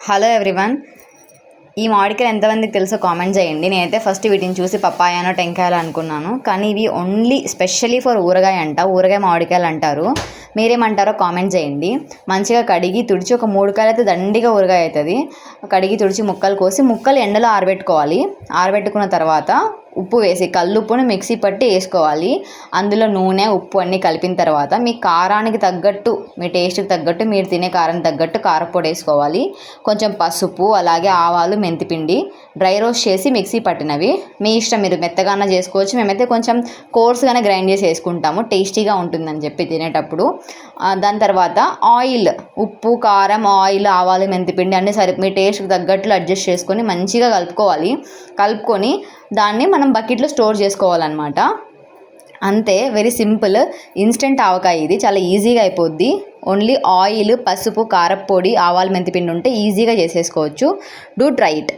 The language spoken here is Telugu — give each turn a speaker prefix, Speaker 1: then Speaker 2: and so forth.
Speaker 1: Hello everyone. ఈ మామిడికాయలు ఎంతమందికి తెలుసో కామెంట్ చేయండి. నేనైతే ఫస్ట్ వీటిని చూసి పప్పాయానో టెంకాయలు అనుకున్నాను, కానీ ఇవి ఓన్లీ స్పెషల్లీ ఫర్ ఊరగాయ ఊరగాయ మామిడికాయలు అంటారు. మీరేమంటారో కామెంట్ చేయండి. మంచిగా కడిగి తుడిచి ఒక 3 కాయలు అయితే దండిగా ఊరగాయ అవుతుంది. కడిగి తుడిచి ముక్కలు కోసి ముక్కలు ఎండలో ఆరబెట్టుకోవాలి. ఆరబెట్టుకున్న తర్వాత ఉప్పు వేసి కల్లుప్పును మిక్సీ పట్టి వేసుకోవాలి. అందులో నూనె ఉప్పు అన్నీ కలిపిన తర్వాత మీ కారానికి తగ్గట్టు, మీ టేస్ట్కి తగ్గట్టు, మీరు తినే కారం తగ్గట్టు కారపొడి వేసుకోవాలి. కొంచెం పసుపు, అలాగే ఆవాలు, మెంతిపిండి డ్రై రోస్ట్ చేసి మిక్సీ పట్టినవి. మీ ఇష్టం, మీరు మెత్తగానే చేసుకోవచ్చు. మేమైతే కొంచెం కోర్స్గానే గ్రైండ్ చేసి వేసుకుంటాము, టేస్టీగా ఉంటుందని చెప్పి తినేటప్పుడు. దాని తర్వాత ఆయిల్, ఉప్పు, కారం, ఆయిల్, ఆవాలు, మెంతిపిండి అన్నీ మీ టేస్ట్కి తగ్గట్లు అడ్జస్ట్ చేసుకొని మంచిగా కలుపుకొని దాన్ని మనం బకెట్లో స్టోర్ చేసుకోవాలన్నమాట. అంతే, వెరీ సింపుల్, ఇన్స్టెంట్ ఆవకాయ. ఇది చాలా ఈజీగా అయిపోద్ది. ఓన్లీ ఆయిల్, పసుపు, కారప్పొడి, ఆవాలు, మెంతిపిండి ఉంటే ఈజీగా చేసేసుకోవచ్చు. Do try it.